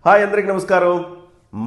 Hi అందరికి నమస్కారం.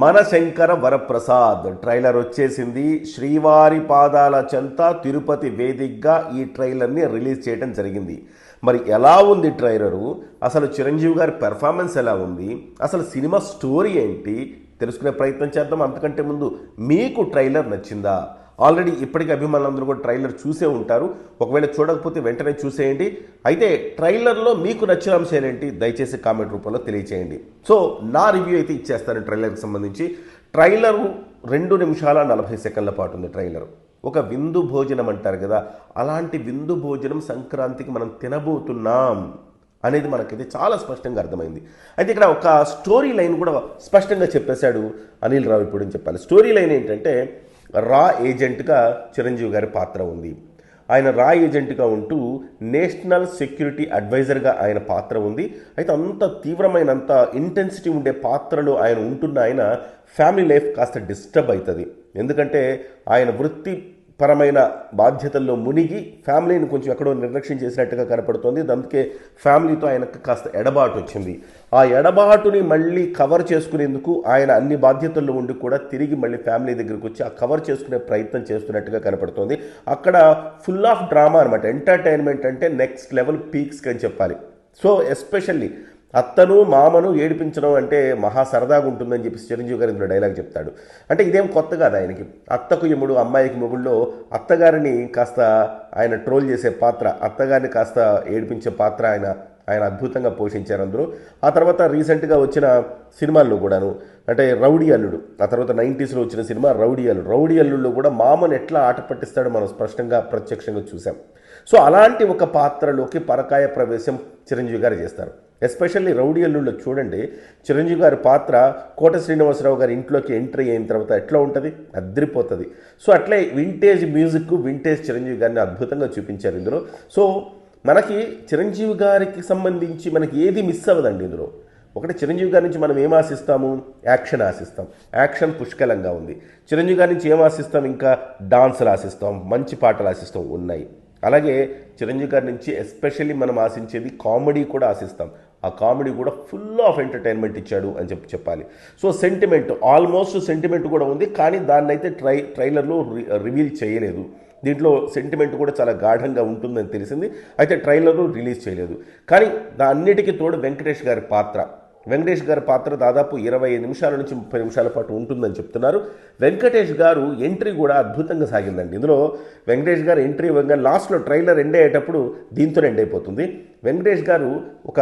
మన శంకర వరప్రసాద్ ట్రైలర్ వచ్చేసింది. శ్రీవారి పాదాల చెంత తిరుపతి వేదికగా ఈ ట్రైలర్ని రిలీజ్ చేయడం జరిగింది. మరి ఎలా ఉంది ట్రైలరు, అసలు చిరంజీవి గారి పెర్ఫార్మెన్స్ ఎలా ఉంది, అసలు సినిమా స్టోరీ ఏంటి తెలుసుకునే ప్రయత్నం చేద్దాం. అంతకంటే ముందు మీకు ట్రైలర్ నచ్చిందా? ఆల్రెడీ ఇప్పటికీ అభిమానులందరూ కూడా ట్రైలర్ చూసే ఉంటారు. ఒకవేళ చూడకపోతే వెంటనే చూసేయండి. అయితే ట్రైలర్లో మీకు నచ్చిన అంశాలు ఏంటి దయచేసి కామెంట్ రూపంలో తెలియచేయండి. సో నా రివ్యూ అయితే ఇచ్చేస్తాను ట్రైలర్కి సంబంధించి. ట్రైలరు 2 నిమిషాల 40 సెకండ్ల పాటు ఉంది ట్రైలర్. ఒక విందు భోజనం అంటారు కదా, అలాంటి విందు భోజనం సంక్రాంతికి మనం తినబోతున్నాం అనేది మనకైతే చాలా స్పష్టంగా అర్థమైంది. అయితే ఇక్కడ ఒక స్టోరీ లైన్ కూడా స్పష్టంగా చెప్పేశాడు అనిల్ రావిపూడి అని చెప్పాలి. స్టోరీ లైన్ ఏంటంటే, రా ఏజెంట్గా చిరంజీవి గారి పాత్ర ఉంది. ఆయన రా ఏజెంట్గా ఉంటూ నేషనల్ సెక్యూరిటీ అడ్వైజర్గా ఆయన పాత్ర ఉంది. అయితే అంత తీవ్రమైన అంత ఇంటెన్సిటీ ఉండే పాత్రలో ఆయన ఉంటున్న ఆయన ఫ్యామిలీ లైఫ్ కాస్త డిస్టర్బ్ అవుతుంది. ఎందుకంటే ఆయన వృత్తిపరమైన బాధ్యతల్లో మునిగి ఫ్యామిలీని కొంచెం ఎక్కడో నిర్లక్ష్యం చేసినట్టుగా కనపడుతుంది. అందుకే ఫ్యామిలీతో ఆయనకు కాస్త ఎడబాటు వచ్చింది. ఆ ఎడబాటుని మళ్ళీ కవర్ చేసుకునేందుకు ఆయన అన్ని బాధ్యతల్లో ఉండి కూడా తిరిగి మళ్ళీ ఫ్యామిలీ దగ్గరికి వచ్చి ఆ కవర్ చేసుకునే ప్రయత్నం చేస్తున్నట్టుగా కనపడుతుంది. అక్కడ ఫుల్ ఆఫ్ డ్రామా అనమాట. ఎంటర్టైన్మెంట్ అంటే నెక్స్ట్ లెవెల్ పీక్స్కి అని చెప్పాలి. సో ఎస్పెషల్లీ అత్తను మామను ఏడిపించడం అంటే మహా సరదాగా ఉంటుందని చెప్పి చిరంజీవి గారు ఇందులో డైలాగ్ చెప్తాడు. అంటే ఇదేం కొత్త కాదు ఆయనకి. అత్తకు యముడు అమ్మాయికి మొగుళ్ళో అత్తగారిని కాస్త ఆయన ట్రోల్ చేసే పాత్ర, అత్తగారిని కాస్త ఏడిపించే పాత్ర ఆయన అద్భుతంగా పోషించారు అందరూ. ఆ తర్వాత రీసెంట్గా వచ్చిన సినిమాల్లో కూడాను, అంటే రౌడీ అల్లుడు, ఆ తర్వాత 90స్లో వచ్చిన సినిమా రౌడీ అల్లుడు. రౌడీ అల్లుడులో కూడా మామను ఎట్లా ఆట పట్టిస్తాడో మనం స్పష్టంగా ప్రత్యక్షంగా చూసాం. సో అలాంటి ఒక పాత్రలోకి పరకాయ ప్రవేశం చిరంజీవి గారు చేస్తారు. ఎస్పెషల్లీ రౌడీ అల్లుళ్ళలో చూడండి, చిరంజీవి గారి పాత్ర కోట శ్రీనివాసరావు గారి ఇంట్లోకి ఎంట్రీ అయిన తర్వాత ఎట్లా ఉంటుంది, అద్దరిపోతుంది. సో అట్లే వింటేజ్ మ్యూజిక్, వింటేజ్ చిరంజీవి గారిని అద్భుతంగా చూపించారు ఇందులో. సో మనకి చిరంజీవి గారికి సంబంధించి మనకి ఏది మిస్ అవ్వదండి ఇందులో. ఒకటి, చిరంజీవి గారి నుంచి మనం ఏం ఆశిస్తాము? యాక్షన్ ఆశిస్తాం. యాక్షన్ పుష్కలంగా ఉంది. చిరంజీవి గారి నుంచి ఏం ఆశిస్తాం? ఇంకా డాన్సులు ఆశిస్తాం, మంచి పాటలు ఆశిస్తాం, ఉన్నాయి. అలాగే చిరంజీవి గారి నుంచి ఎస్పెషల్లీ మనం ఆశించేది కామెడీ కూడా ఆశిస్తాం. ఆ కామెడీ కూడా ఫుల్ ఆఫ్ ఎంటర్టైన్మెంట్ ఇచ్చాడు అని చెప్పాలి. సో సెంటిమెంట్, ఆల్మోస్ట్ సెంటిమెంట్ కూడా ఉంది, కానీ దాన్ని అయితే ట్రైలర్లో రివీల్ చేయలేదు. దీంట్లో సెంటిమెంట్ కూడా చాలా గాఢంగా ఉంటుందని తెలిసింది. అయితే ట్రైలర్లో రిలీజ్ చేయలేదు. కానీ అన్నిటికీ తోడు వెంకటేష్ గారి పాత్ర దాదాపు 25 నిమిషాల నుంచి 30 నిమిషాల పాటు ఉంటుందని చెప్తున్నారు. వెంకటేష్ గారు ఎంట్రీ కూడా అద్భుతంగా సాగిందండి. ఇందులో వెంకటేష్ గారు ఎంట్రీ ఇవ్వగా లాస్ట్లో ట్రైలర్ ఎండ్ అయ్యేటప్పుడు దీంతో ఎండ్ అయిపోతుంది. వెంకటేష్ గారు ఒక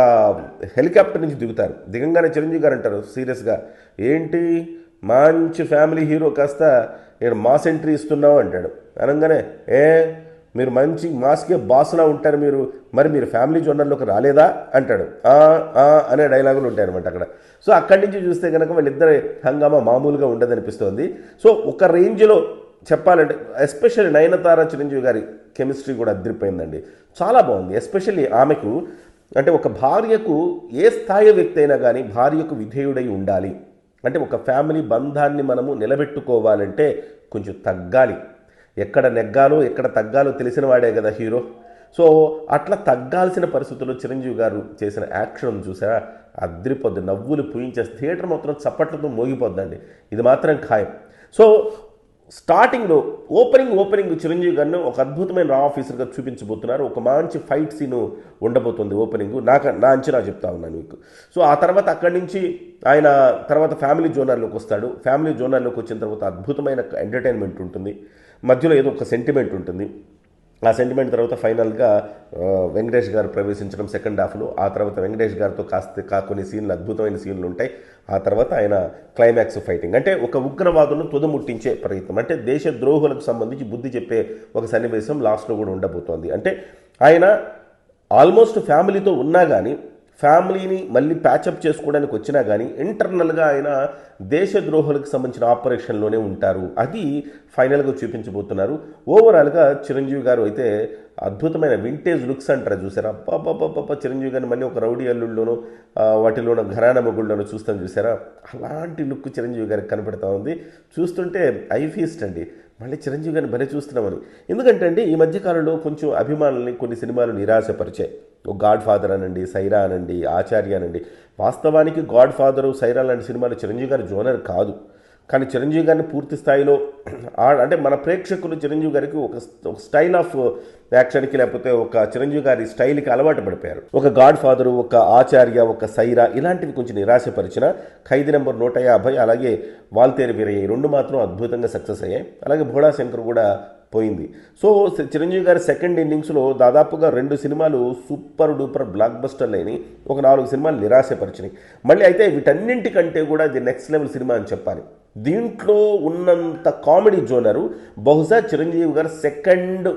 హెలికాప్టర్ నుంచి దిగుతారు. దిగంగానే చిరంజీవి గారు అంటారు సీరియస్గా, ఏంటి మంచి ఫ్యామిలీ హీరో కాస్త నేను మాస్ ఎంట్రీ ఇస్తున్నావు అంటాడు. అనగానే, మీరు మంచి మాస్కే బాస్లా ఉంటారు మరి మీరు ఫ్యామిలీ జోనర్లోకి రాలేదా అంటాడు. అనే డైలాగులు ఉంటాయన్నమాట అక్కడ. సో అక్కడి నుంచి చూస్తే కనుక వాళ్ళిద్దరి హంగామా మామూలుగా ఉండదనిపిస్తోంది. సో ఒక రేంజ్లో చెప్పాలంటే ఎస్పెషల్లీ నయనతార చిరంజీవి గారి కెమిస్ట్రీ కూడా అదిరిపోయిందండి. చాలా బాగుంది. ఎస్పెషల్లీ ఆమెకు, అంటే ఒక భార్యకు ఏ స్థాయి వ్యక్తి అయినా కానీ భార్యకు విధేయుడై ఉండాలి. అంటే ఒక ఫ్యామిలీ బంధాన్ని మనము నిలబెట్టుకోవాలంటే కొంచెం తగ్గాలి. ఎక్కడ నెగ్గాలో ఎక్కడ తగ్గాలో తెలిసిన వాడే కదా హీరో. సో అట్లా తగ్గాల్సిన పరిస్థితుల్లో చిరంజీవి గారు చేసిన యాక్షన్ చూసారా, అద్రిపోద్ది. నవ్వులు పూయించే థియేటర్ మాత్రం చప్పట్లతో మోగిపోద్దండి, ఇది మాత్రం ఖాయం. సో స్టార్టింగ్లో ఓపెనింగ్ చిరంజీవి గారిని ఒక అద్భుతమైన రా ఆఫీసర్గా చూపించబోతున్నారు. ఒక మంచి ఫైట్ సీను ఉండబోతుంది ఓపెనింగ్, నా అంచనా చెప్తా ఉన్నాను మీకు. సో ఆ తర్వాత అక్కడి నుంచి ఆయన తర్వాత ఫ్యామిలీ జోనర్లోకి వస్తాడు. ఫ్యామిలీ జోనర్లోకి వచ్చిన తర్వాత అద్భుతమైన ఎంటర్టైన్మెంట్ ఉంటుంది, మధ్యలో ఏదో ఒక సెంటిమెంట్ ఉంటుంది. ఆ సెంటిమెంట్ తర్వాత ఫైనల్గా వెంకటేష్ గారు ప్రవేశించడం సెకండ్ హాఫ్లో. ఆ తర్వాత వెంకటేష్ గారితో కొన్ని సీన్లు, అద్భుతమైన సీన్లు ఉంటాయి. ఆ తర్వాత ఆయన క్లైమాక్స్ ఫైటింగ్, అంటే ఒక ఉగ్రవాదులను తుదముట్టించే ప్రయత్నం, అంటే దేశ ద్రోహులకు సంబంధించి బుద్ధి చెప్పే ఒక సన్నివేశం లాస్ట్లో కూడా ఉండబోతోంది. అంటే ఆయన ఆల్మోస్ట్ ఫ్యామిలీతో ఉన్నా కానీ, ఫ్యామిలీని మళ్ళీ ప్యాచప్ చేసుకోవడానికి వచ్చినా కానీ ఇంటర్నల్గా ఆయన దేశద్రోహులకు సంబంధించిన ఆపరేషన్లోనే ఉంటారు. అది ఫైనల్గా చూపించబోతున్నారు. ఓవరాల్గా చిరంజీవి గారు అయితే అద్భుతమైన వింటేజ్ లుక్స్ అంటారు చూసారా, అబ్బా చిరంజీవి గారిని మళ్ళీ ఒక రౌడీ అల్లుళ్ళలోనూ వాటిలోనూ ఘరానా మొగుళ్ళలోనూ చూస్తాం చూసారా, అలాంటి లుక్ చిరంజీవి గారికి కనపడతా ఉంది. చూస్తుంటే ఐ ఫీస్ట్ అండి, మళ్ళీ చిరంజీవి గారిని భలే చూస్తున్నామని. ఎందుకంటే అండి ఈ మధ్యకాలంలో కొంచెం అభిమానుల్ని కొన్ని సినిమాలు నిరాశపరిచాయి. ఒక గాడ్ ఫాదర్ అనండి, సైరా అనండి, ఆచార్య అనండి. వాస్తవానికి గాడ్ ఫాదరు, సైరా లాంటి సినిమాలు చిరంజీవి గారి జోనర్ కాదు. కానీ చిరంజీవి గారిని పూర్తి స్థాయిలో అంటే మన ప్రేక్షకులు చిరంజీవి గారికి ఒక స్టైల్ ఆఫ్ యాక్షన్కి, లేకపోతే ఒక చిరంజీవి గారి స్టైల్కి అలవాటు పడిపోయారు. ఒక గాడ్ ఫాదరు, ఒక ఆచార్య, ఒక సైరా ఇలాంటివి కొంచెం నిరాశపరిచిన, ఖైదీ నెంబర్ 150 అలాగే వాల్తేరు వీరయ్య 2 మాత్రం అద్భుతంగా సక్సెస్ అయ్యాయి. అలాగే భోళా శంకర్ కూడా పోయింది. సో చిరంజీవి గారి సెకండ్ ఇన్నింగ్స్లో దాదాపుగా 2 సినిమాలు సూపర్ డూపర్ బ్లాక్ బస్టర్లు అయినాయి, ఒక 4 సినిమాలు నిరాశపరిచినాయి. మళ్ళీ అయితే వీటన్నింటికంటే కూడా ఇది నెక్స్ట్ లెవెల్ సినిమా అని చెప్పాలి. దీంట్లో ఉన్నంత కామెడీ జోనరు బహుశా చిరంజీవి గారు సెకండ్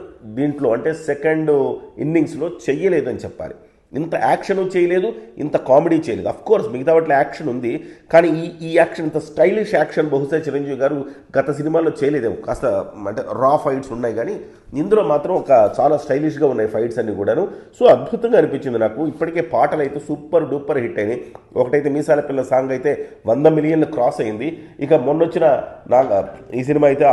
ఇన్నింగ్స్లో చెయ్యలేదని చెప్పాలి. ఇంత యాక్షన్ చేయలేదు, ఇంత కామెడీ చేయలేదు. అఫ్ కోర్స్ మిగతా వాటిలో యాక్షన్ ఉంది, కానీ ఈ యాక్షన్, ఇంత స్టైలిష్ యాక్షన్ బహుశా చిరంజీవి గారు గత సినిమాల్లో చేయలేదేమో. కాస్త అంటే రా ఫైట్స్ ఉన్నాయి, కానీ ఇందులో మాత్రం ఒక చాలా స్టైలిష్గా ఉన్నాయి ఫైట్స్ అన్నీ కూడాను. సో అద్భుతంగా అనిపించింది నాకు. ఇప్పటికే పాటలు అయితే సూపర్ డూపర్ హిట్ అయినాయి. ఒకటైతే మీసాల పిల్ల సాంగ్ అయితే 100 మిలియన్లు క్రాస్ అయింది. ఇక మొన్నొచ్చిన ఈ సినిమా అయితే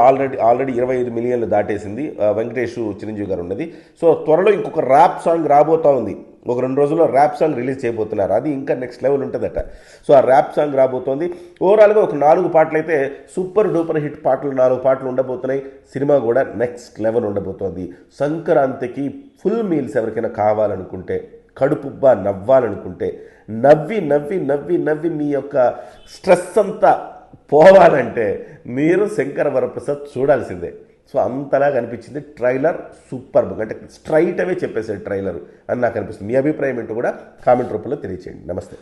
ఆల్రెడీ 25 మిలియన్లు దాటేసింది. వెంకటేష్ చిరంజీవి గారు ఉన్నది. సో త్వరలో ఇంకొక ర్యాప్ సాంగ్ రాబోతా ఉంది. ఒక 2 రోజుల్లో ర్యాప్ సాంగ్ రిలీజ్ చేయబోతున్నారు. అది ఇంకా నెక్స్ట్ లెవెల్ ఉంటుందట. సో ఆ ర్యాప్ సాంగ్ రాబోతోంది. ఓవరాల్గా ఒక 4 పాటలు అయితే సూపర్ డూపర్ హిట్ పాటలు, 4 పాటలు ఉండబోతున్నాయి. సినిమా కూడా నెక్స్ట్ లెవెల్ ఉండబోతోంది. సంక్రాంతికి ఫుల్ మీల్స్ ఎవరికైనా కావాలనుకుంటే, కడుపుబ్బా నవ్వాలనుకుంటే, నవ్వి నవ్వి నవ్వి నవ్వి మీ యొక్క స్ట్రెస్ అంతా పోవాలంటే మీరు శంకర వరప్రసాద్ చూడాల్సిందే. సో అంతలాగా అనిపించింది. ట్రైలర్ సూపర్, అంటే స్ట్రైట్ అవే చెప్పేసాడు ట్రైలర్ అని నాకు అనిపిస్తుంది. మీ అభిప్రాయం ఏంటో కూడా కామెంట్ రూపంలో తెలియచేయండి. నమస్తే.